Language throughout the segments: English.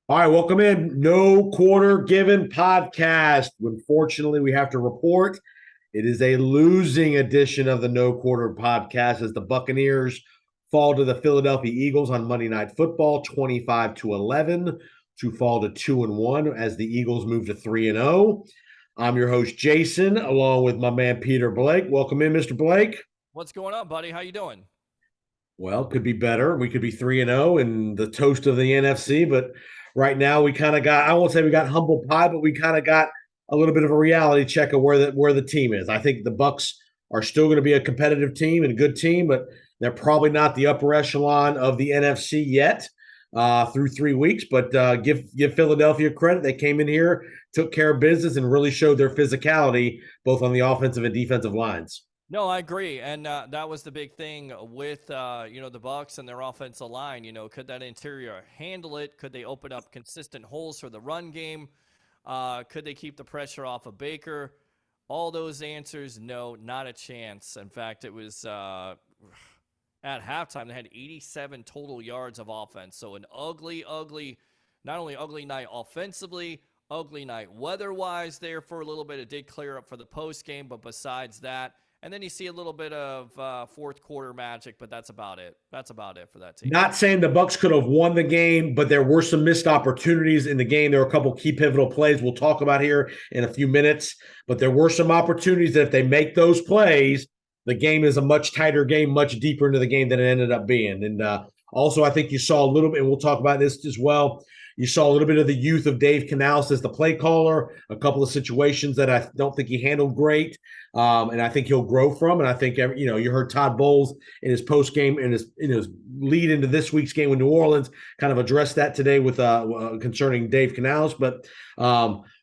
All right, welcome in. No Quarter Given podcast. Unfortunately, we have to report it is a losing edition of the No Quarter podcast as the Buccaneers fall to the Philadelphia Eagles on Monday Night Football 25-11 to fall to 2-1 as the Eagles move to 3-0. I'm your host Jason along with my man Peter Blake. Welcome in, Mr. Blake. What's going on, buddy? How you doing? Well, could be better. We could be 3-0 and the toast of the NFC, but right now we kind of got, I won't say we got humble pie, but we kind of got a little bit of a reality check of where the team is. I think the Bucs are still going to be a competitive team and a good team, but they're probably not the upper echelon of the NFC yet through 3 weeks. But give Philadelphia credit. They came in here, took care of business, and really showed their physicality both on the offensive and defensive lines. No, I agree, and that was the big thing with the Bucs and their offensive line. Could that interior handle it? Could they open up consistent holes for the run game? Could they keep the pressure off of Baker? All those answers, no, not a chance. In fact, it was at halftime they had 87 total yards of offense. So an ugly, not only ugly night offensively, ugly night weather-wise there for a little bit. It did clear up for the post game, but besides that. And then you see a little bit of fourth quarter magic, but that's about it. That's about it for that team. Not saying the Bucs could have won the game, but there were some missed opportunities in the game. There were a couple key pivotal plays we'll talk about here in a few minutes. But there were some opportunities that if they make those plays, the game is a much tighter game, much deeper into the game than it ended up being. And also, I think you saw a little bit, and we'll talk about this as well. You saw a little bit of the youth of Dave Canales as the play caller, a couple of situations that I don't think he handled great, and I think he'll grow from. And I think you heard Todd Bowles in his post game and his lead into this week's game with New Orleans kind of addressed that today with concerning Dave Canales. But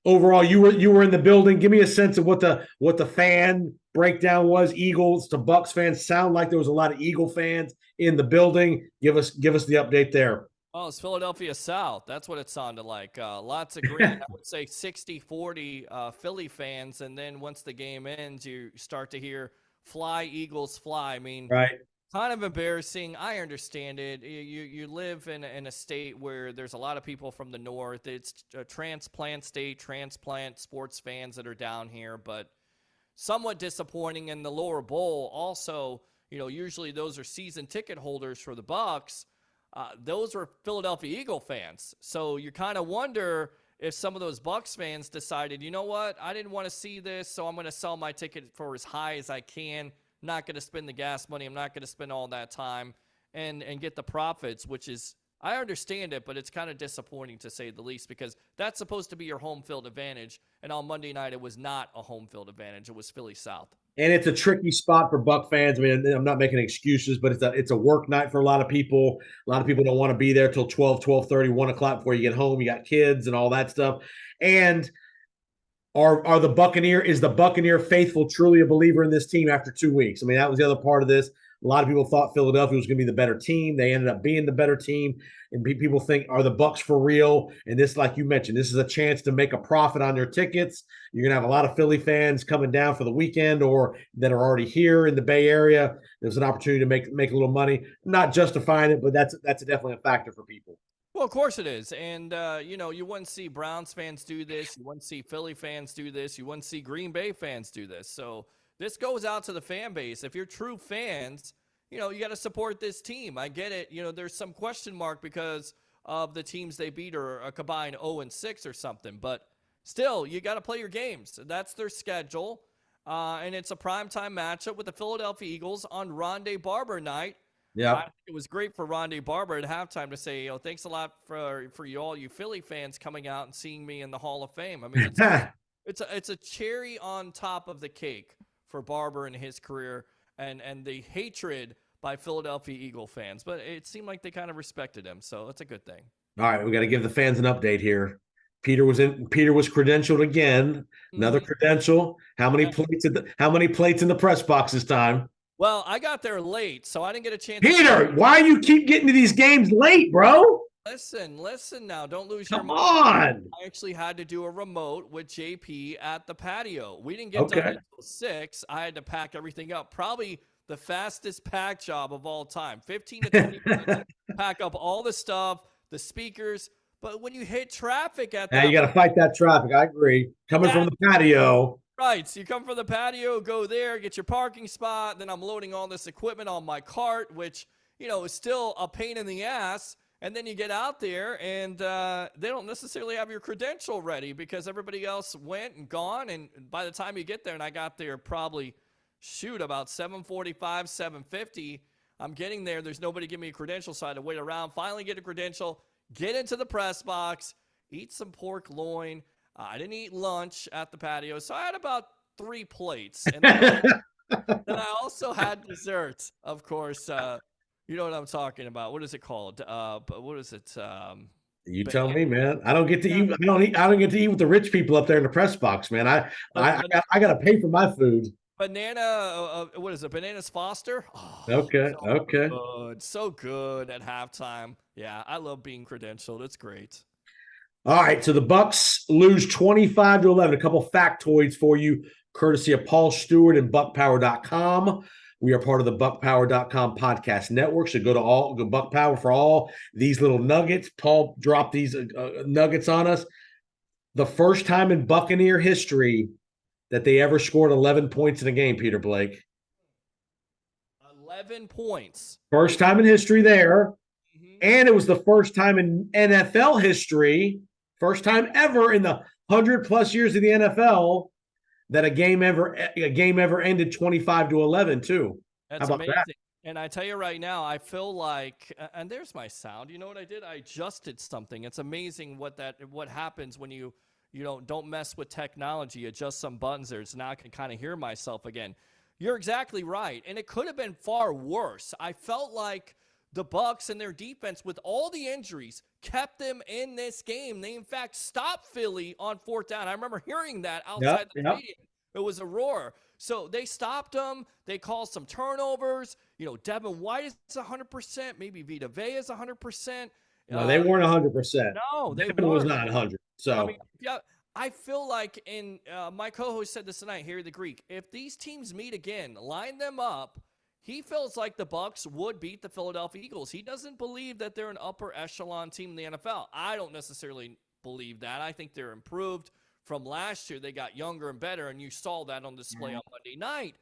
overall, you were in the building. Give me a sense of what the fan breakdown was. Eagles to Bucs fans. Sound like there was a lot of Eagle fans in the building. Give us the update there. Oh, it's Philadelphia South. That's what it sounded like. Lots of green. I would say 60-40 Philly fans. And then once the game ends, you start to hear fly, Eagles, fly. I mean, right. Kind of embarrassing. I understand it. You live in a state where there's a lot of people from the north. It's a transplant state, transplant sports fans that are down here. But somewhat disappointing. In the lower bowl also, usually those are season ticket holders for the Bucs. Those were Philadelphia Eagle fans. So you kind of wonder if some of those Bucs fans decided, you know what, I didn't want to see this, so I'm going to sell my ticket for as high as I can. Not going to spend the gas money. I'm not going to spend all that time and get the profits, which is, I understand it, but it's kind of disappointing to say the least because that's supposed to be your home field advantage. And on Monday night, it was not a home field advantage. It was Philly South. And it's a tricky spot for Buck fans. I mean, I'm not making excuses, but it's a work night for a lot of people. A lot of people don't want to be there till 12, 12:30, 1 o'clock before you get home. You got kids and all that stuff. And is the Buccaneer faithful truly a believer in this team after 2 weeks? I mean, that was the other part of this. A lot of people thought Philadelphia was going to be the better team. They ended up being the better team. And people think, are the Bucs for real? And this, like you mentioned, this is a chance to make a profit on your tickets. You're going to have a lot of Philly fans coming down for the weekend or that are already here in the Bay Area. There's an opportunity to make a little money. I'm not justifying it, but that's definitely a factor for people. Well, of course it is. And, you wouldn't see Browns fans do this. You wouldn't see Philly fans do this. You wouldn't see Green Bay fans do this. So this goes out to the fan base. If you're true fans, you got to support this team. I get it. There's some question mark because of the teams they beat or a combined 0-6 or something. But still, you got to play your games. That's their schedule. And it's a primetime matchup with the Philadelphia Eagles on Rondé Barber night. Yeah, it was great for Rondé Barber at halftime to say, thanks a lot for all you Philly fans coming out and seeing me in the Hall of Fame. I mean, it's a cherry on top of the cake for Barber and his career and the hatred by Philadelphia Eagle fans. But it seemed like they kind of respected him, so that's a good thing. All right, we got to give the fans an update here. Peter was credentialed again. Another credential. How many plates in the press box this time? Well, I got there late, so I didn't get a chance. Peter, why you keep getting to these games late, bro? Listen now. Don't lose your mind. Come on. I actually had to do a remote with JP at the patio. We didn't get done until 6. I had to pack everything up. Probably the fastest pack job of all time. 15 to 20 minutes. Pack up all the stuff, the speakers, But when you hit traffic at Now you that got to fight that traffic. I agree. Coming from that the patio. right, so you come from the patio, go there, get your parking spot. Then I'm loading all this equipment on my cart, which is still a pain in the ass. And then you get out there, and they don't necessarily have your credential ready because everybody else went and gone. And by the time you get there, and I got there probably, about 7:45, 7:50. I'm getting there. There's nobody giving me a credential, so I had to wait around. Finally, get a credential, get into the press box, eat some pork loin. I didn't eat lunch at the patio, so I had about 3 plates, and then I also had desserts, of course. You know what I'm talking about. What is it called? But what is it? You tell Banana, me, man. I don't get to eat. I don't get to eat with the rich people up there in the press box, man. I got to pay for my food. banana. What is it? Bananas Foster. Oh, Okay, so okay. good, so good at halftime. Yeah, I love being credentialed. It's great. All right, so the Bucs lose 25-11. A couple factoids for you, courtesy of Paul Stewart and BuckPower.com. We are part of the BuckPower.com podcast network. So go Buck Power for all these little nuggets. Paul dropped these nuggets on us. The first time in Buccaneer history that they ever scored 11 points in a game, Peter Blake. 11 points. First time in history there. Mm-hmm. And it was the first time in NFL history, first time ever in the 100+ years of the NFL that a game ever ended 25-11 too. That's How about amazing. that? And I tell you right now, I feel like, and there's my sound. You know what I did? I adjusted something. It's amazing what happens when you don't mess with technology. Adjust some buttons there. So now I can kind of hear myself again. You're exactly right, and it could have been far worse. I felt like the Bucs and their defense, with all the injuries, kept them in this game. They, in fact, stopped Philly on 4th down. I remember hearing that outside the stadium. It was a roar. So they stopped them. They caused some turnovers. Devin White is 100%. Maybe Vita Vea is 100%. No, they weren't 100%. No, they Devin was weren't. not 100. So I mean, yeah, I feel like, my co-host said this tonight, Harry the Greek, if these teams meet again, line them up, he feels like the Bucs would beat the Philadelphia Eagles. He doesn't believe that they're an upper echelon team in the NFL. I don't necessarily believe that. I think they're improved from last year. They got younger and better, and you saw that on display on Monday night.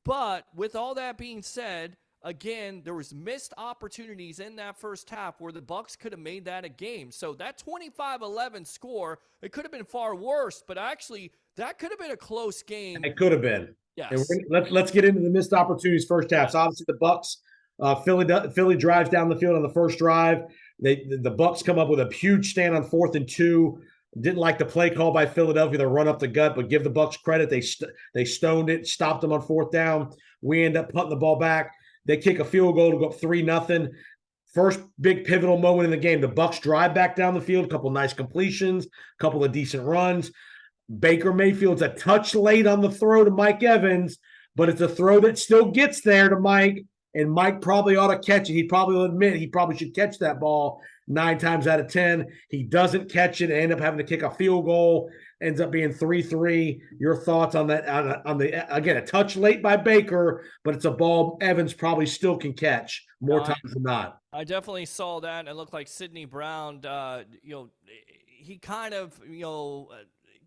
But with all that being said, again, there was missed opportunities in that first half where the Bucs could have made that a game. So that 25-11 score, it could have been far worse, but actually that could have been a close game. it could have been. Yes. Let's get into the missed opportunities first half. So obviously the Bucs, Philly drives down the field on the first drive. The Bucs come up with a huge stand on 4th and 2. Didn't like the play call by Philadelphia, the run up the gut, but give the Bucs credit. They stoned it, stopped them on 4th down. We end up punting the ball back. They kick a field goal to go up 3-0. First big pivotal moment in the game. The Bucs drive back down the field, a couple nice completions, a couple of decent runs. Baker Mayfield's a touch late on the throw to Mike Evans, but it's a throw that still gets there to Mike, and Mike probably ought to catch it. He probably will admit he probably should catch that ball 9 times out of 10. He doesn't catch it and end up having to kick a field goal. Ends up being 3-3. Your thoughts on that? On the again, a touch late by Baker, but it's a ball Evans probably still can catch more times than not. I definitely saw that. It looked like Sidney Brown, he kind of,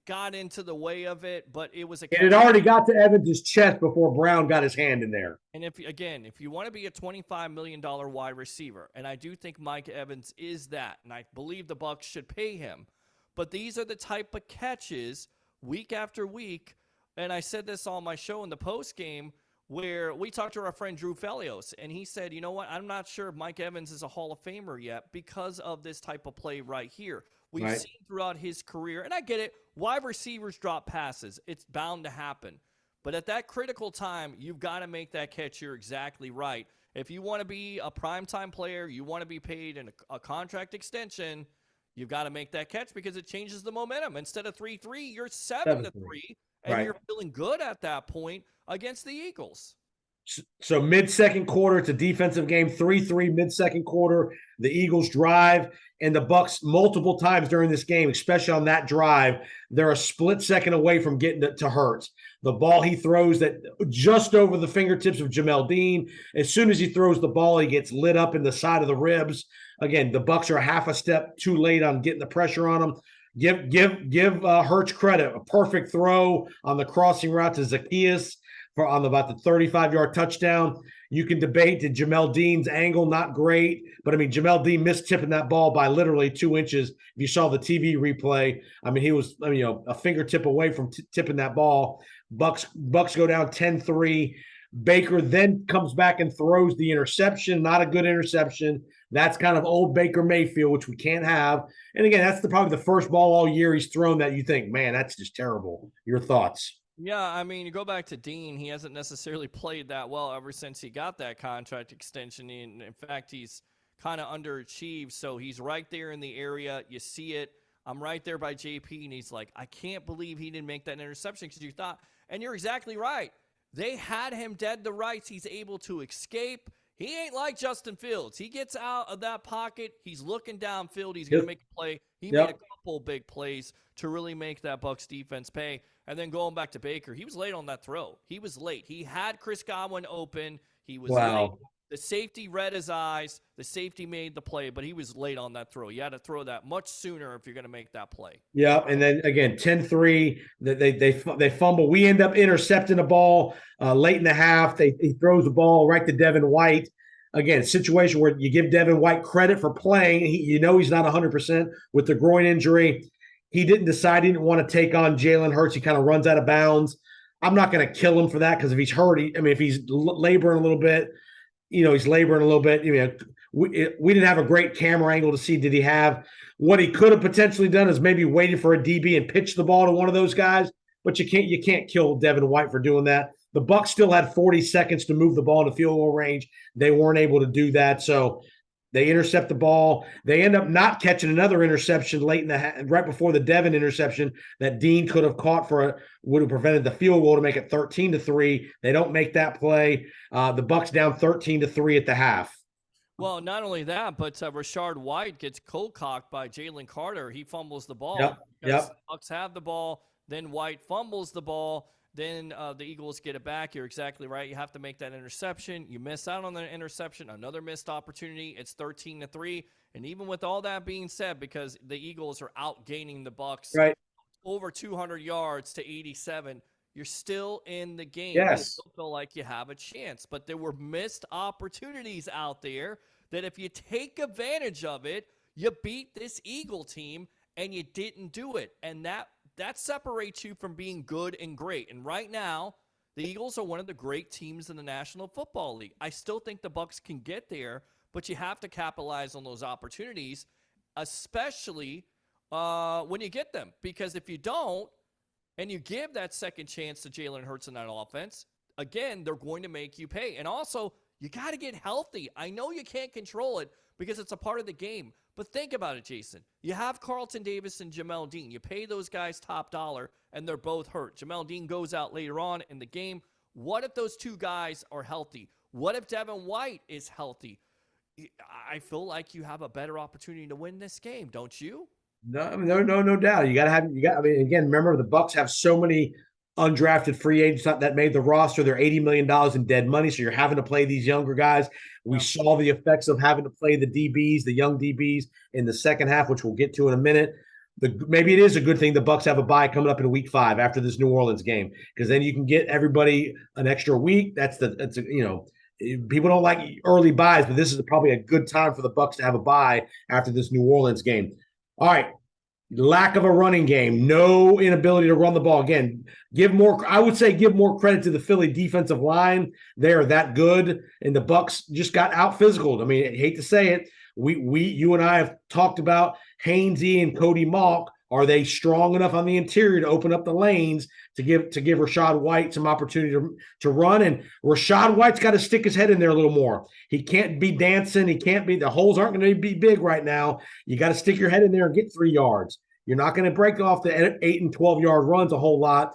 got into the way of it, but it was a catch. It had already got to Evans' chest before Brown got his hand in there. And if you want to be a $25 million wide receiver, and I do think Mike Evans is that, and I believe the Bucs should pay him, but these are the type of catches week after week, and I said this on my show in the post game where we talked to our friend Drew Felios, and he said, you know what, I'm not sure if Mike Evans is a Hall of Famer yet because of this type of play right here. We've seen throughout his career, and I get it, wide receivers drop passes. It's bound to happen. But at that critical time, you've got to make that catch. You're exactly right. If you want to be a primetime player, you want to be paid in a contract extension, you've got to make that catch because it changes the momentum. Instead of 3-3, you're 7-3, and you're feeling good at that point against the Eagles. So mid-second quarter, it's a defensive game, 3-3 mid-second quarter. The Eagles drive, and the Bucs multiple times during this game, especially on that drive, they're a split second away from getting to Hurts. The ball he throws that just over the fingertips of Jamel Dean. As soon as he throws the ball, he gets lit up in the side of the ribs. Again, the Bucs are half a step too late on getting the pressure on him. Give Hurts credit. A perfect throw on the crossing route to Zacchaeus on about the 35-yard touchdown. You can debate, did Jamel Dean's angle not great? But, I mean, Jamel Dean missed tipping that ball by literally 2 inches. If you saw the TV replay, I mean, he was a fingertip away from tipping that ball. Bucs go down 10-3. Baker then comes back and throws the interception. Not a good interception. That's kind of old Baker Mayfield, which we can't have. And, again, that's probably the first ball all year he's thrown that you think, man, that's just terrible. Your thoughts? Yeah, I mean, you go back to Dean, he hasn't necessarily played that well ever since he got that contract extension. In fact, he's kind of underachieved, so he's right there in the area. You see it. I'm right there by JP, and he's like, I can't believe he didn't make that interception because you thought, and you're exactly right. They had him dead to rights. He's able to escape. He ain't like Justin Fields. He gets out of that pocket. He's looking downfield. He's going to make a play. He made a couple big plays to really make that Bucs defense pay. And then going back to Baker, he was late on that throw. He was late. He had Chris Godwin open. He was late. The safety read his eyes. The safety made the play, but he was late on that throw. You had to throw that much sooner if you're going to make that play. Yeah, and then again, 10-3, they fumble. We end up intercepting the ball late in the half. He throws the ball right to Devin White. Again, situation where you give Devin White credit for playing. He's not 100% with the groin injury. He didn't decide he didn't want to take on Jalen Hurts. He kind of runs out of bounds. I'm not going to kill him for that because if he's hurt, if he's laboring a little bit, he's laboring a little bit. We didn't have a great camera angle to see did he have what he could have potentially done is maybe waited for a DB and pitch the ball to one of those guys. But you can't kill Devin White for doing that. The Bucs still had 40 seconds to move the ball into field goal range. They weren't able to do that. So they intercept the ball. They end up not catching another interception late right before the Devin interception that Dean could have caught would have prevented the field goal to make it 13-3. They don't make that play. The Bucs down 13-3 at the half. Well, not only that, but Rashard White gets cold-cocked by Jalen Carter. He fumbles the ball. Yep. The Bucs have the ball. Then White fumbles the ball. Then the Eagles get it back. You're exactly right. You have to make that interception. You miss out on the interception, another missed opportunity. It's 13-3. And even with all that being said, because the Eagles are outgaining the Bucs over 200 yards to 87, you're still in the game. Yes. You still feel like you have a chance. But there were missed opportunities out there that if you take advantage of it, you beat this Eagle team, and you didn't do it. And that separates you from being good and great. And right now, the Eagles are one of the great teams in the National Football League. I still think the Bucs can get there, but you have to capitalize on those opportunities, especially when you get them. Because if you don't, and you give that second chance to Jalen Hurts in that offense, again, they're going to make you pay. And also, you got to get healthy. I know you can't control it because it's a part of the game. But think about it, Jason. You have Carlton Davis and Jamel Dean. You pay those guys top dollar, and they're both hurt. Jamel Dean goes out later on in the game. What if those two guys are healthy? What if Devin White is healthy? I feel like you have a better opportunity to win this game, don't you? No doubt. Again, remember the Bucs have so many undrafted free agents that made the roster. They're $80 million in dead money, so you're having to play these younger guys. We saw the effects of having to play the DBs, the young DBs, in the second half, which we'll get to in a minute. Maybe it is a good thing the Bucs have a bye coming up in week 5 after this New Orleans game, because then you can get everybody an extra week. People don't like early buys, but this is probably a good time for the Bucs to have a bye after this New Orleans game. All right. Lack of a running game, no inability to run the ball. Again, give more credit to the Philly defensive line. They are that good, and the Bucs just got out physicaled. I mean, I hate to say it. You and I have talked about Hainsey and Cody Malk. Are they strong enough on the interior to open up the lanes to give Rashad White some opportunity to run? And Rashad White's got to stick his head in there a little more. He can't be dancing. The holes aren't going to be big right now. You got to stick your head in there and get 3 yards. You're not going to break off the 8 and 12 yard runs a whole lot.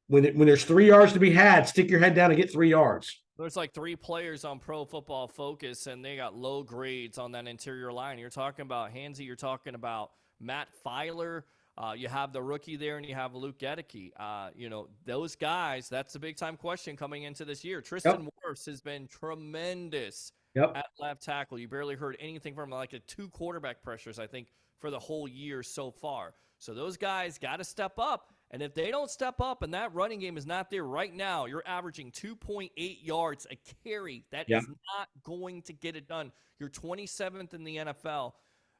When there's 3 yards to be had, stick your head down and get 3 yards. There's like 3 players on Pro Football Focus, and they got low grades on that interior line. You're talking about Hansy. You're talking about Matt Filer. You have the rookie there, and you have Luke Gedeke. Those guys, that's the big-time question coming into this year. Tristan Wirfs has been tremendous at left tackle. You barely heard anything from him, like 2 quarterback pressures, I think, for the whole year so far. So those guys got to step up. And if they don't step up and that running game is not there right now, you're averaging 2.8 yards a carry. That is not going to get it done. You're 27th in the NFL.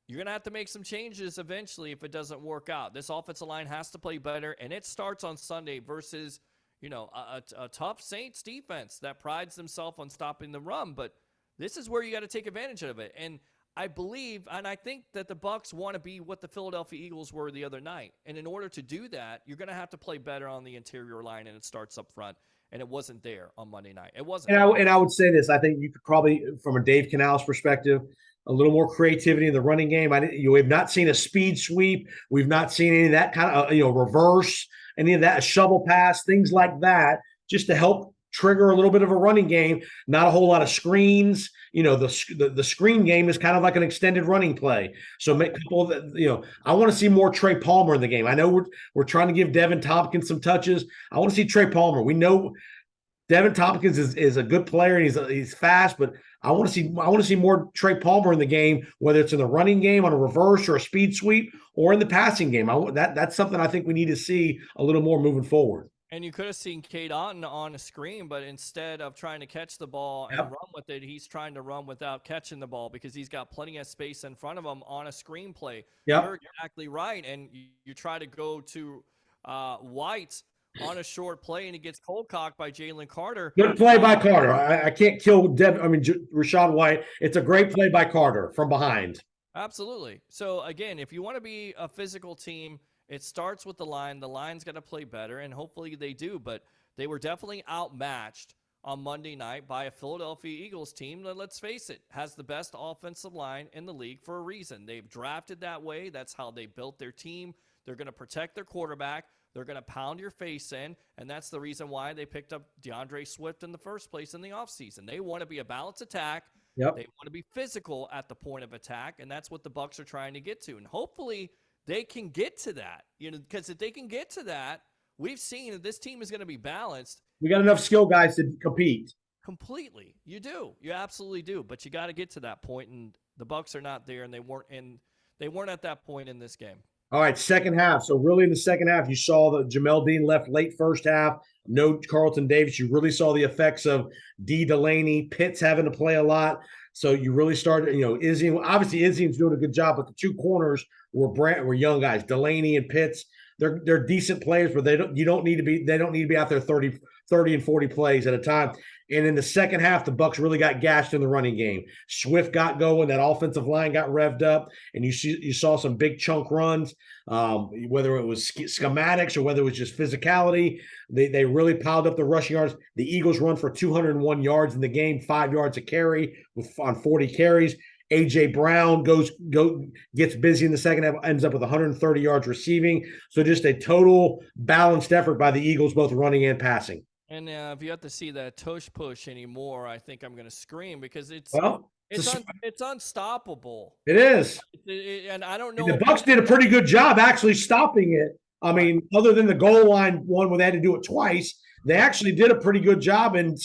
You're going to have to make some changes eventually if it doesn't work out. This offensive line has to play better, and it starts on Sunday versus, a tough Saints defense that prides themselves on stopping the run. But this is where you got to take advantage of it. And I believe, and I think that the Bucs want to be what the Philadelphia Eagles were the other night. And in order to do that, you're going to have to play better on the interior line, and it starts up front. And it wasn't there on Monday night. It wasn't. And I would say this. I think you could probably, from a Dave Canales perspective, a little more creativity in the running game. We have not seen a speed sweep. We've not seen any of that kind of, reverse, any of that, a shovel pass, things like that, just to help trigger a little bit of a running game. Not a whole lot of screens. The screen game is kind of like an extended running play. So make a couple of I want to see more Trey Palmer in the game. I know we're trying to give Devin Tompkins some touches. I want to see Trey Palmer. We know Devin Tompkins is a good player and he's fast, but I want to see more Trey Palmer in the game, whether it's in the running game on a reverse or a speed sweep or in the passing game. That's something I think we need to see a little more moving forward. And you could have seen Cade Otton on a screen, but instead of trying to catch the ball and run with it, he's trying to run without catching the ball because he's got plenty of space in front of him on a screenplay. You're exactly right. And you try to go to White on a short play, and he gets cold cocked by Jalen Carter. Good play by Carter. I can't kill Rachaad White. It's a great play by Carter from behind. Absolutely. So, again, if you want to be a physical team, it starts with the line. The line's got to play better, and hopefully they do. But they were definitely outmatched on Monday night by a Philadelphia Eagles team that, let's face it, has the best offensive line in the league for a reason. They've drafted that way. That's how they built their team. They're going to protect their quarterback. They're going to pound your face in, and that's the reason why they picked up DeAndre Swift in the first place in the offseason. They want to be a balanced attack. They want to be physical at the point of attack, and that's what the Bucs are trying to get to. And hopefully they can get to that, because if they can get to that, we've seen that this team is going to be balanced. We got enough skill guys to compete. Completely. You do. You absolutely do. But you got to get to that point, and the Bucs are not there, and they weren't at that point in this game. All right, second half. So really in the second half, you saw that Jamel Dean left late first half. No Carlton Davis. You really saw the effects of D. Delaney, Pitts having to play a lot. So you really started, Izzy. Obviously, Izzy's doing a good job, but the 2 corners were young guys, Delaney and Pitts. They're decent players, but they don't need to be out there 30 and 40 plays at a time. And in the second half, the Bucs really got gashed in the running game. Swift got going, that offensive line got revved up, and you saw some big chunk runs, whether it was schematics or whether it was just physicality. They really piled up the rushing yards. The Eagles run for 201 yards in the game, 5 yards a carry on 40 carries. A.J. Brown gets busy in the second half, ends up with 130 yards receiving. So just a total balanced effort by the Eagles, both running and passing. And if you have to see that tush push anymore, I think I'm going to scream because it's unstoppable. It is. And I don't know. The Bucs did a pretty good job actually stopping it. I mean, other than the goal line one where they had to do it twice, they actually did a pretty good job in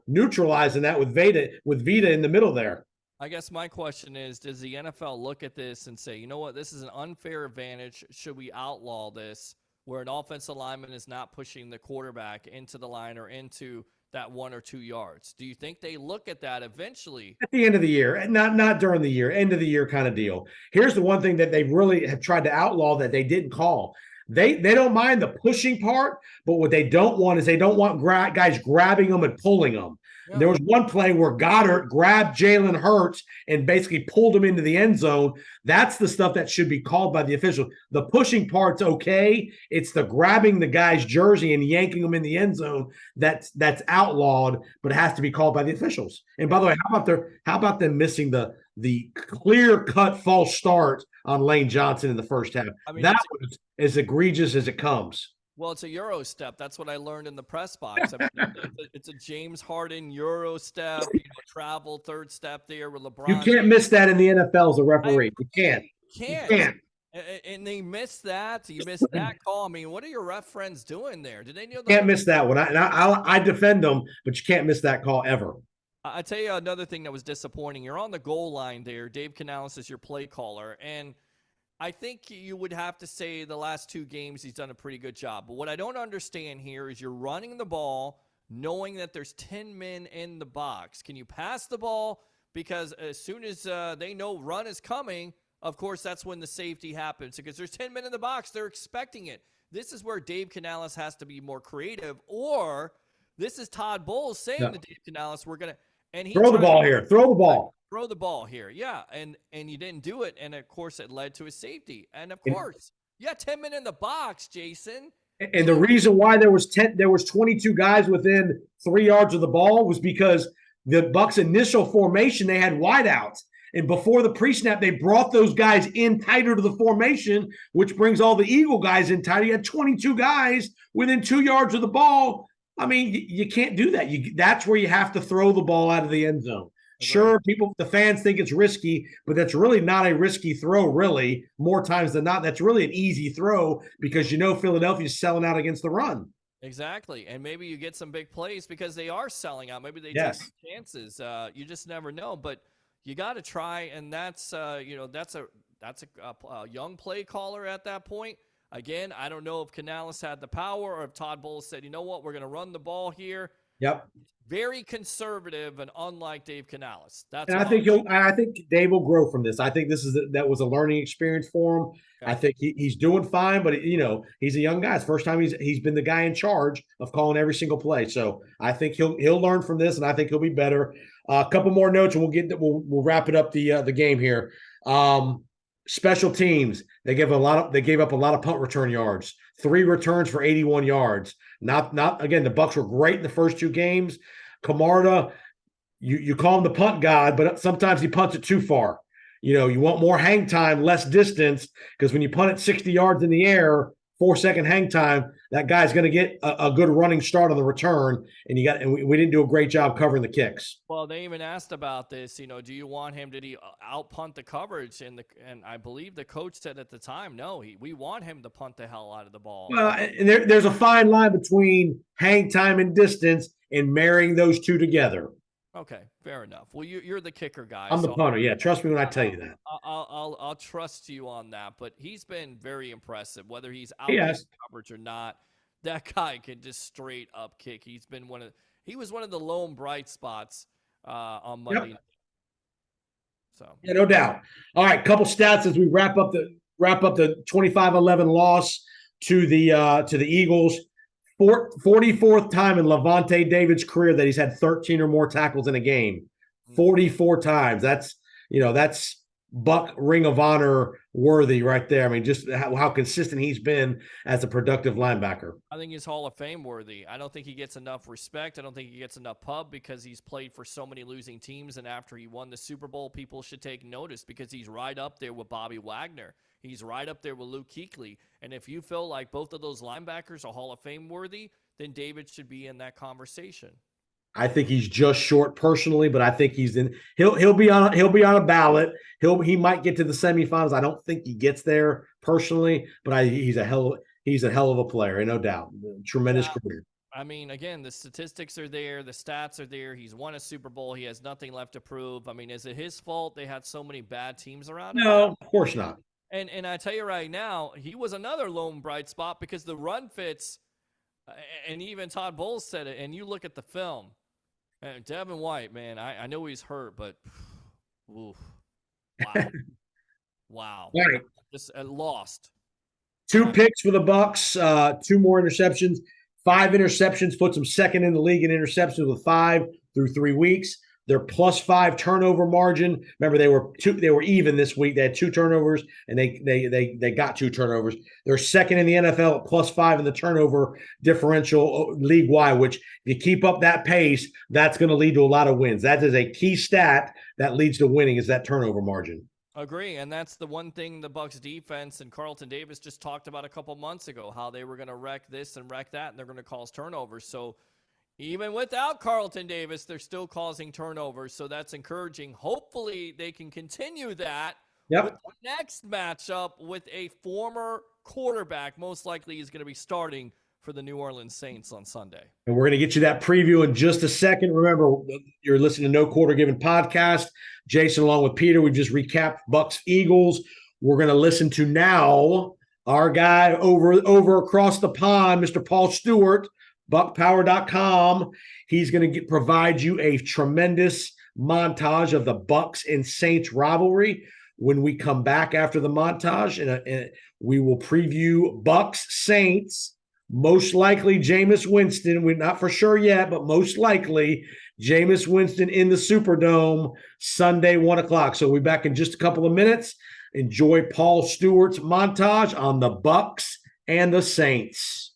neutralizing that with Vita in the middle there. I guess my question is, does the NFL look at this and say, you know what, this is an unfair advantage. Should we outlaw this where an offensive lineman is not pushing the quarterback into the line or into that 1 or 2 yards? Do you think they look at that eventually? At the end of the year, not during the year, end of the year kind of deal. Here's the one thing that they really have tried to outlaw that they didn't call. They don't mind the pushing part, but what they don't want is they don't want guys grabbing them and pulling them. Yeah. There was one play where Goddard grabbed Jalen Hurts and basically pulled him into the end zone. That's the stuff that should be called by the official. The pushing part's okay. It's the grabbing the guy's jersey and yanking him in the end zone that's outlawed, but it has to be called by the officials. And by the way, how about them missing the clear-cut false start on Lane Johnson in the first half? I mean, that was as egregious as it comes. Well, it's a Euro step. That's what I learned in the press box. I mean, it's a James Harden Euro step, travel third step there with You LeBron. can't miss that in the NFL as a I referee. You can't. agree. You Can't. can't. And they missed that. You missed that call. I mean, what are your ref friends doing there? Did they know Can't miss that one. I defend them, but you can't miss that call ever. I tell you another thing that was disappointing. You're on the goal line there. Dave Canales is your play caller, and I think you would have to say the last 2 games he's done a pretty good job. But what I don't understand here is you're running the ball knowing that there's 10 men in the box. Can you pass the ball? Because as soon as they know run is coming, of course, that's when the safety happens. Because there's 10 men in the box, they're expecting it. This is where Dave Canales has to be more creative. Or this is Todd Bowles saying to Dave Canales, we're going to – and he throw the ball here. Throw the ball. Throw the ball here. Yeah. And you didn't do it. And of course it led to a safety. And of course, 10 men in the box, Jason. And the reason why there was 22 guys within 3 yards of the ball was because the Bucs initial formation, they had wideouts. And before the pre-snap, they brought those guys in tighter to the formation, which brings all the Eagle guys in tighter. You had 22 guys within 2 yards of the ball. I mean, you can't do that. That's where you have to throw the ball out of the end zone. Sure, the fans think it's risky, but that's really not a risky throw, really. More times than not, that's really an easy throw because Philadelphia's selling out against the run. Exactly. And maybe you get some big plays because they are selling out. Maybe they take chances. You just never know. But you got to try, and that's a young play caller at that point. Again, I don't know if Canales had the power or if Todd Bowles said, you know what, we're going to run the ball here. Yep. Very conservative and unlike Dave Canales. I think Dave will grow from this. I think that was a learning experience for him. Okay. I think he's doing fine, but he's a young guy. It's the first time he's been the guy in charge of calling every single play. So I think he'll learn from this, and I think he'll be better. A couple more notes, and we'll wrap it up the game here. Special teams, they gave up a lot of punt return yards. 3 returns for 81 yards. Not again, the Bucs were great in the first 2 games. Camarda, you call him the punt god, but sometimes he punts it too far. You want more hang time, less distance, because when you punt it 60 yards in the air, 4-second hang time, that guy's going to get a good running start on the return, and we didn't do a great job covering the kicks. Well, they even asked about this. Do you want him? Did he out punt the coverage? And I believe the coach said at the time, no, we want him to punt the hell out of the ball. Well, and there's a fine line between hang time and distance and marrying those two together. Okay, fair enough. Well, you're the kicker guy. I'm the punter. Yeah, trust me when I tell you that. I'll trust you on that. But he's been very impressive, whether he's out coverage or not. That guy can just straight up kick. He was one of the lone bright spots on Monday night. So yeah, no doubt. All right, couple stats as we wrap up the 25-11 loss to the Eagles. 44th time in Levante David's career that he's had 13 or more tackles in a game. 44 times. That's Buck Ring of Honor worthy right there. I mean, just how consistent he's been as a productive linebacker. I think he's Hall of Fame worthy. I don't think he gets enough respect. I don't think he gets enough pub because he's played for so many losing teams. And after he won the Super Bowl, people should take notice because he's right up there with Bobby Wagner. He's right up there with Luke Kuechly. And if you feel like both of those linebackers are Hall of Fame worthy, then David should be in that conversation. I think he's just short personally, but I think he'll be on a ballot. He might get to the semifinals. I don't think he gets there personally, but he's a hell of a player, no doubt. Tremendous career. I mean, again, the statistics are there, the stats are there. He's won a Super Bowl. He has nothing left to prove. I mean, is it his fault they had so many bad teams around him? No, of course not. And I tell you right now, he was another lone bright spot because the run fits, and even Todd Bowles said it, and you look at the film. Devin White, man, I know he's hurt, but oof, wow. Wow. Right. Just lost. 2 picks for the Bucs, 2 more interceptions. 5 interceptions puts them second in the league in interceptions with 5 through 3 weeks. Their +5 turnover margin. Remember, they were even this week. They had 2 turnovers, and they got 2 turnovers. They're second in the NFL at +5 in the turnover differential league-wide, which if you keep up that pace, that's going to lead to a lot of wins. That is a key stat that leads to winning is that turnover margin. Agree, and that's the one thing the Bucs defense and Carlton Davis just talked about a couple months ago, how they were going to wreck this and wreck that, and they're going to cause turnovers. So even without Carlton Davis, they're still causing turnovers, so that's encouraging. Hopefully, they can continue that with Yep. the next matchup with a former quarterback. Most likely, is going to be starting for the New Orleans Saints on Sunday. And we're going to get you that preview in just a second. Remember, you're listening to No Quarter Given podcast. Jason, along with Peter, we just recapped Bucs Eagles. We're going to listen to now our guy over across the pond, Mr. Paul Stewart, buckpower.com. He's going to provide you a tremendous montage of the Bucs and Saints rivalry. When we come back after the montage, and we will preview Bucs Saints. Most likely, Jameis Winston. We're not for sure yet, but most likely, Jameis Winston in the Superdome Sunday, 1 o'clock. So we'll be back in just a couple of minutes. Enjoy Paul Stewart's montage on the Bucs and the Saints.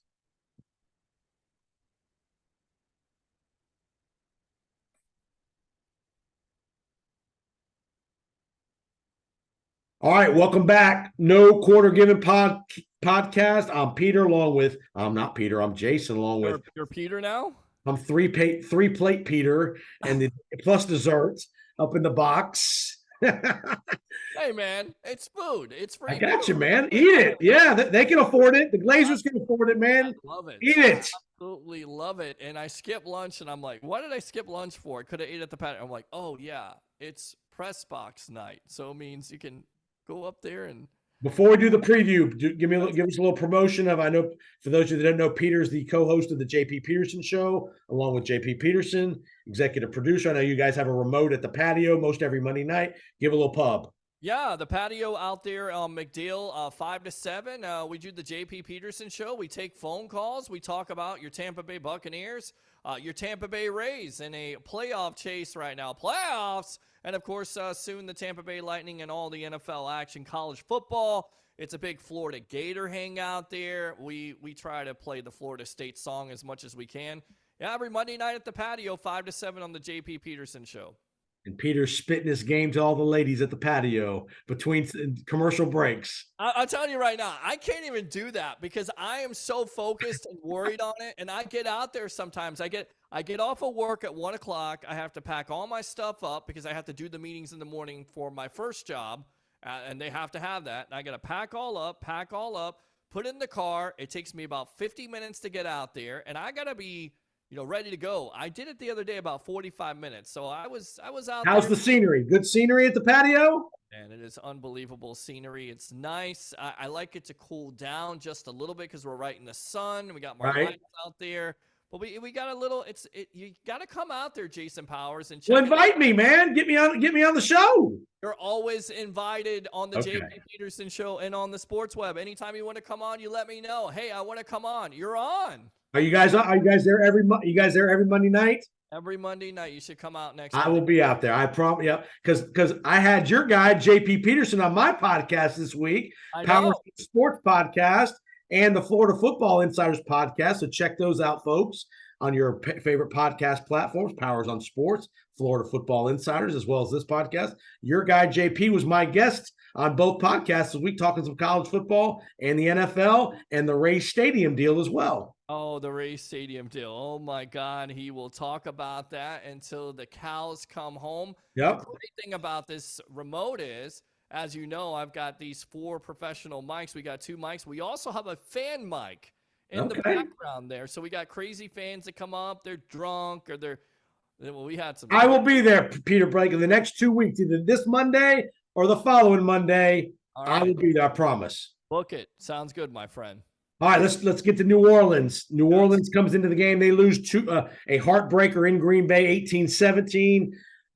All right, welcome back. No Quarter Given podcast. I'm Peter, along with I'm not Peter. I'm Jason, along with You're Peter now. I'm three plate Peter, and the plus desserts up in the box. Hey man, it's food. It's free. I got you, man. Eat it. Yeah, they can afford it. The Glazers can afford it, man. I love it. Eat it. Absolutely love it. And I skipped lunch, and I'm like, what did I skip lunch for? I could have ate at the patio. I'm like, oh yeah, it's press box night, so it means you can go up there and. Before we do the preview, give us a little promotion of. I know for those of you that don't know, Peter's the co-host of the JP Peterson Show, along with JP Peterson, executive producer. I know you guys have a remote at the patio most every Monday night. Give a little pub. Yeah, the patio out there on McDill, 5 to 7. We do the JP Peterson Show. We take phone calls. We talk about your Tampa Bay Buccaneers, your Tampa Bay Rays in a playoff chase right now. Playoffs! And, of course, soon the Tampa Bay Lightning and all the NFL action, college football. It's a big Florida Gator hangout there. We try to play the Florida State song as much as we can. Yeah, every Monday night at the patio, 5 to 7 on the JP Peterson Show. And Peter's spitting his game to all the ladies at the patio between commercial breaks. I'll tell you right now, I can't even do that because I am so focused and worried on it. And I get out there sometimes. I get off of work at 1 o'clock. I have to pack all my stuff up because I have to do the meetings in the morning for my first job. And they have to have that. And I got to pack all up, put it in the car. It takes me about 50 minutes to get out there. And I got to be ready to go. I did it the other day about 45 minutes. So I was out How's there. the scenery? Good scenery at the patio? And it is unbelievable scenery. It's nice. I like it to cool down just a little bit because we're right in the sun. We got more lights out there. But we got a little. You got to come out there, Jason Powers, and check. Well, invite me, man. Get me on the show. You're always invited on the JP Peterson Show and on the Sports Web. Anytime you want to come on, you let me know. Hey, I want to come on. You're on. Are you guys there every Monday night? Every Monday night, you should come out next. I will be out there. I promise. Yeah, because I had your guy JP Peterson on my podcast this week, Powers Sports Podcast, and the Florida Football Insiders Podcast. So check those out, folks, on your favorite podcast platforms. Powers on Sports, Florida Football Insiders, as well as this podcast. Your guy JP was my guest on both podcasts this week, talking some college football and the NFL and the Rays Stadium deal as well. Oh, the Rays Stadium deal. Oh, my God. He will talk about that until the cows come home. Yep. The great thing about this remote is, as you know, I've got these 4 professional mics. We got 2 mics. We also have a fan mic in the background there. So we got crazy fans that come up. They're drunk or we had some. I will be there, Peter Blake, in the next 2 weeks, either this Monday or the following Monday. I will be there, I promise. Book it. Sounds good, my friend. All right, let's get to New Orleans. New Orleans comes into the game. They lose a heartbreaker in Green Bay, 18-17.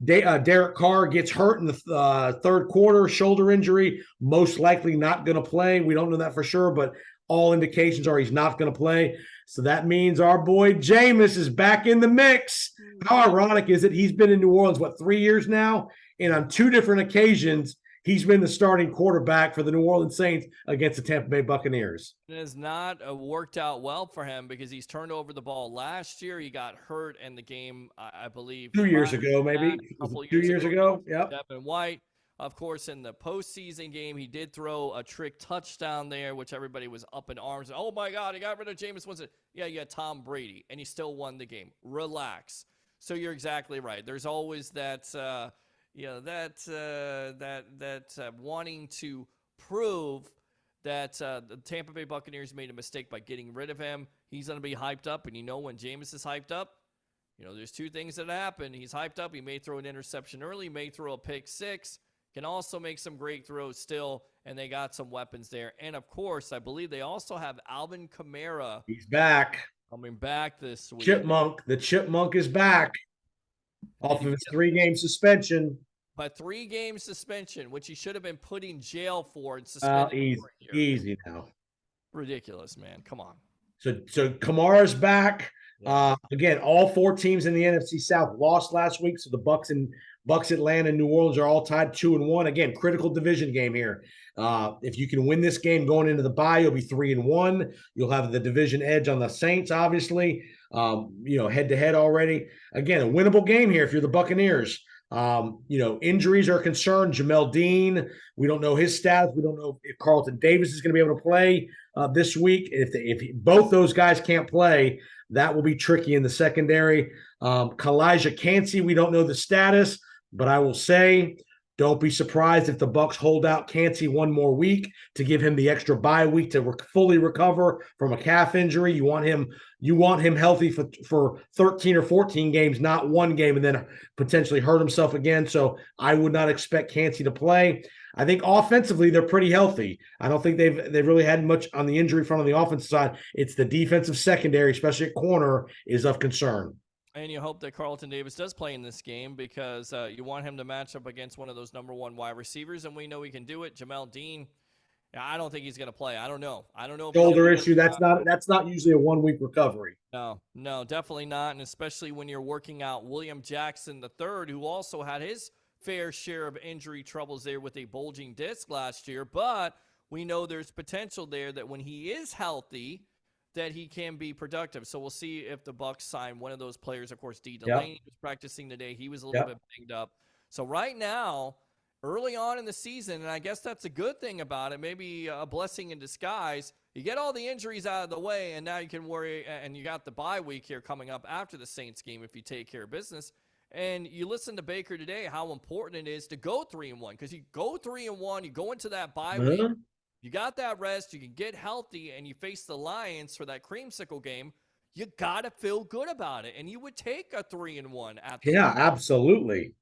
Derek Carr gets hurt in the third quarter, shoulder injury, most likely not going to play. We don't know that for sure, but all indications are he's not going to play. So that means our boy Jameis is back in the mix. How ironic is it? He's been in New Orleans, 3 years now? And on 2 different occasions, he's been the starting quarterback for the New Orleans Saints against the Tampa Bay Buccaneers. It has not worked out well for him because he's turned over the ball last year. He got hurt in the game, I believe. 2 years ago, maybe. 2 years ago. Yep. Devin White. Of course, in the postseason game, he did throw a trick touchdown there, which everybody was up in arms. Oh my God, he got rid of Jameis Winston. Yeah, you had Tom Brady, and he still won the game. Relax. So you're exactly right. There's always that, wanting to prove that the Tampa Bay Buccaneers made a mistake by getting rid of him. He's going to be hyped up, and when Jameis is hyped up, there's two things that happen. He's hyped up. He may throw an interception early, may throw a pick six, can also make some great throws still, and they got some weapons there. And, of course, I believe they also have Alvin Kamara. He's back. Coming back this week. The Chipmunk is back off of his 3-game suspension. But 3-game suspension, which he should have been put in jail for and suspended. Easy now. Ridiculous, man. Come on. So Kamara's back. Again, all 4 teams in the NFC South lost last week. So the Bucs, Atlanta, and New Orleans are all tied 2-1. Again, critical division game here. If you can win this game going into the bye, you'll be 3-1. You'll have the division edge on the Saints, obviously. Head to head already. Again, a winnable game here if you're the Buccaneers. Injuries are concerned. Jamel Dean, we don't know his status. We don't know if Carlton Davis is going to be able to play this week. If both those guys can't play, that will be tricky in the secondary. Kalijah Cansey, we don't know the status, but I will say, don't be surprised if the Bucs hold out Cansey one more week to give him the extra bye week to fully recover from a calf injury. You want him healthy for 13 or 14 games, not one game, and then potentially hurt himself again. So I would not expect Cansey to play. I think offensively they're pretty healthy. I don't think they've really had much on the injury front on the offensive side. It's the defensive secondary, especially at corner, is of concern. And you hope that Carlton Davis does play in this game because you want him to match up against one of those number 1 wide receivers, and we know he can do it. Jamel Dean, I don't think he's going to play. I don't know. Shoulder issue. That's not usually a 1-week recovery. No, definitely not. And especially when you're working out William Jackson III, who also had his fair share of injury troubles there with a bulging disc last year. But we know there's potential there that when he is healthy, that he can be productive. So we'll see if the Bucs sign one of those players. Of course, Delaney was practicing today. He was a little bit banged up. So right now, early on in the season, and I guess that's a good thing about it, maybe a blessing in disguise, you get all the injuries out of the way, and now you can worry, and you got the bye week here coming up after the Saints game if you take care of business. And you listen to Baker today, how important it is to go 3-1, because you go 3-1, you go into that bye week, you got that rest, you can get healthy, and you face the Lions for that creamsicle game. You got to feel good about it, and you would take a 3-1 at the absolutely.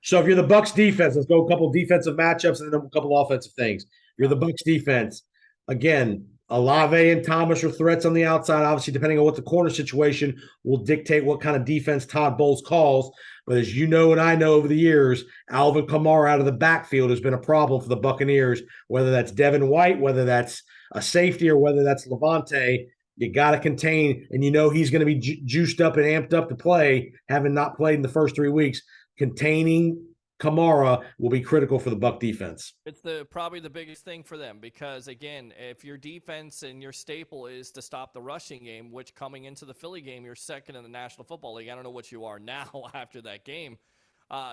So if you're the Bucs defense, let's go a couple defensive matchups and then a couple offensive things. If you're the Bucs defense, again, Olave and Thomas are threats on the outside. Obviously, depending on what the corner situation will dictate what kind of defense Todd Bowles calls. But as you know and I know over the years, Alvin Kamara out of the backfield has been a problem for the Buccaneers, whether that's Devin White, whether that's a safety, or whether that's Levante. You got to contain, and he's going to be juiced up and amped up to play, having not played in the first 3 weeks. Containing Kamara will be critical for the Buc defense. It's probably the biggest thing for them because, again, if your defense and your staple is to stop the rushing game, which coming into the Philly game, you're second in the National Football League. I don't know what you are now after that game.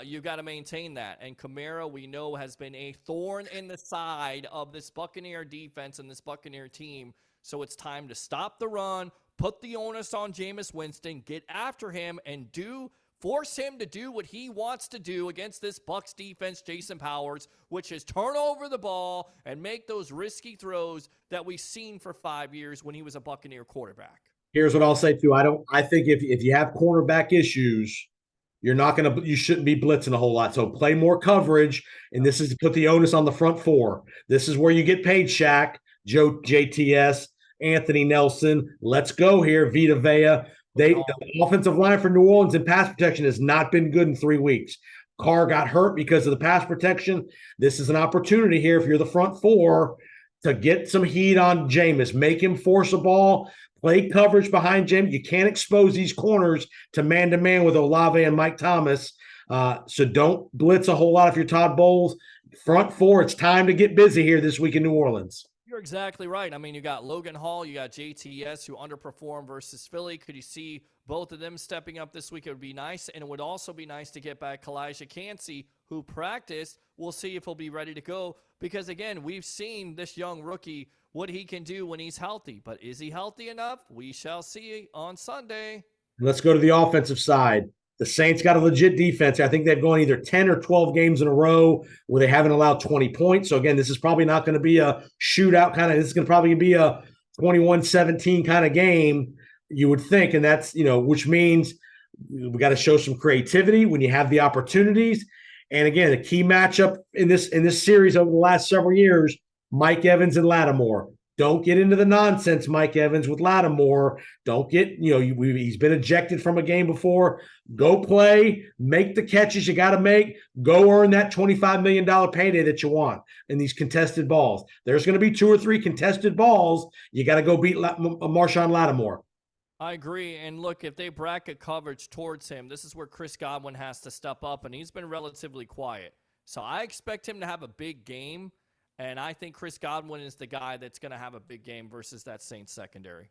You've got to maintain that. And Kamara, we know, has been a thorn in the side of this Buccaneer defense and this Buccaneer team. So it's time to stop the run, put the onus on Jameis Winston, get after him, and force him to do what he wants to do against this Bucs defense, Jason Powers, which is turn over the ball and make those risky throws that we've seen for 5 years when he was a Buccaneer quarterback. Here's what I'll say too. I think if you have cornerback issues, you shouldn't be blitzing a whole lot. So play more coverage, and this is to put the onus on the front 4. This is where you get paid, Shaq, JTS, Anthony Nelson. Let's go here, Vita Vea. The offensive line for New Orleans in pass protection has not been good in 3 weeks. Carr got hurt because of the pass protection. This is an opportunity here if you're the front 4 to get some heat on Jameis. Make him force a ball, play coverage behind Jameis. You can't expose these corners to man-to-man with Olave and Mike Thomas. So don't blitz a whole lot if you're Todd Bowles. Front 4, it's time to get busy here this week in New Orleans. You're exactly right. I mean, you got Logan Hall, you got JTS who underperformed versus Philly. Could you see both of them stepping up this week? It would be nice. And it would also be nice to get back Kalijah Cansey, who practiced. We'll see if he'll be ready to go. Because, again, we've seen this young rookie, what he can do when he's healthy. But is he healthy enough? We shall see on Sunday. Let's go to the offensive side. The Saints got a legit defense. I think they've gone either 10 or 12 games in a row where they haven't allowed 20 points. So, again, this is probably not going to be a shootout kind of – this is going to probably be a 21-17 kind of game, you would think. And that's, which means we got to show some creativity when you have the opportunities. And, again, a key matchup in this series over the last several years, Mike Evans and Lattimore. Don't get into the nonsense, Mike Evans, with Lattimore. Don't get, he's been ejected from a game before. Go play, make the catches you got to make. Go earn that $25 million payday that you want in these contested balls. There's going to be 2 or 3 contested balls. You got to go beat Marshawn Lattimore. I agree. And look, if they bracket coverage towards him, this is where Chris Godwin has to step up, and he's been relatively quiet. So I expect him to have a big game. And I think Chris Godwin is the guy that's going to have a big game versus that Saints secondary.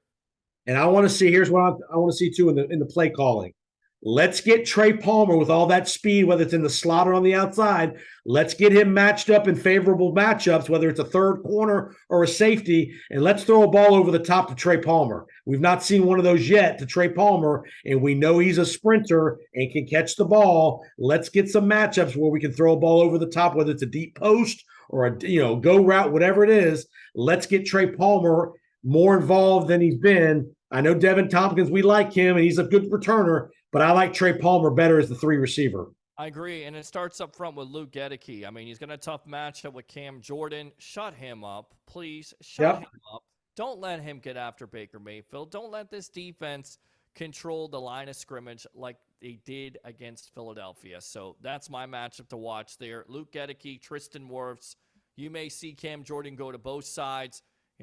And I want to see, here's what I want to see too in the play calling. Let's get Trey Palmer with all that speed, whether it's in the slot or on the outside. Let's get him matched up in favorable matchups, whether it's a third corner or a safety, and let's throw a ball over the top to Trey Palmer. We've not seen one of those yet to Trey Palmer, and we know he's a sprinter and can catch the ball. Let's get some matchups where we can throw a ball over the top, whether it's a deep post or a go route, whatever it is. Let's get Trey Palmer more involved than he's been. I know Devin Tompkins, we like him, and he's a good returner, but I like Trey Palmer better as the 3 receiver. I agree, and it starts up front with Luke Gedeke. I mean, he's got a tough matchup with Cam Jordan. Shut him up, please. Shut him up. Don't let him get after Baker Mayfield. Don't let this defense control the line of scrimmage like they did against Philadelphia. So that's my matchup to watch there. Luke Gedeke, Tristan Wirfs. You may see Cam Jordan go to both sides.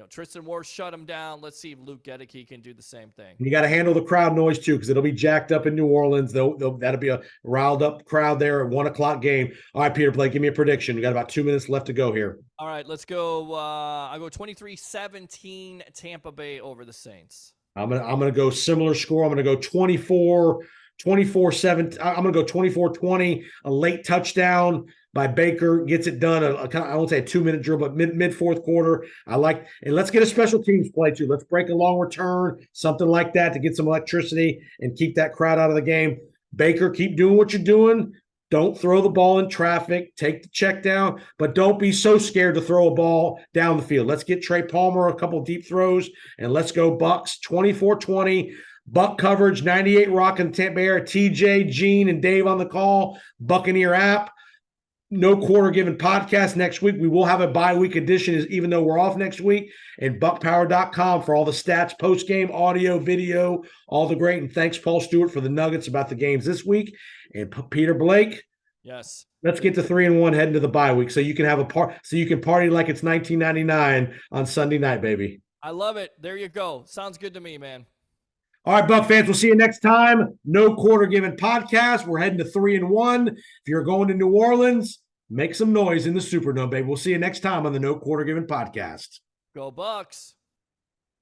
Tristan Wirfs shut him down. Let's see if Luke Gedeke can do the same thing. You got to handle the crowd noise too, because it'll be jacked up in New Orleans. That'll be a riled up crowd there at 1 o'clock game. All right, Peter Blake, give me a prediction. We got about 2 minutes left to go here. All right, let's go. I go 23-17 Tampa Bay over the Saints. I'm gonna go similar score. I'm gonna go 24-7. I'm gonna go 24-20. A late touchdown by Baker gets it done. I won't say a 2-minute drill, but mid fourth quarter. And let's get a special teams play too. Let's break a long return, something like that, to get some electricity and keep that crowd out of the game. Baker, keep doing what you're doing. Don't throw the ball in traffic. Take the check down, but don't be so scared to throw a ball down the field. Let's get Trey Palmer a couple deep throws, and let's go Bucs 24-20. Buck coverage, 98 Rock and Tampa Bay. TJ, Gene, and Dave on the call. Buccaneer app. No Quarter Given podcast next week. We will have a bye-week edition, even though we're off next week. And buckpower.com for all the stats, post-game, audio, video, all the great. And thanks, Paul Stewart, for the nuggets about the games this week. And Peter Blake. Yes. Let's get to 3-1 heading to the bye week, so you can have so you can party like it's 1999 on Sunday night, baby. I love it. There you go. Sounds good to me, man. All right, Buck fans, we'll see you next time. No Quarter Given podcast. We're heading to 3-1. If you're going to New Orleans, make some noise in the Superdome, baby. We'll see you next time on the No Quarter Given podcast. Go Bucs.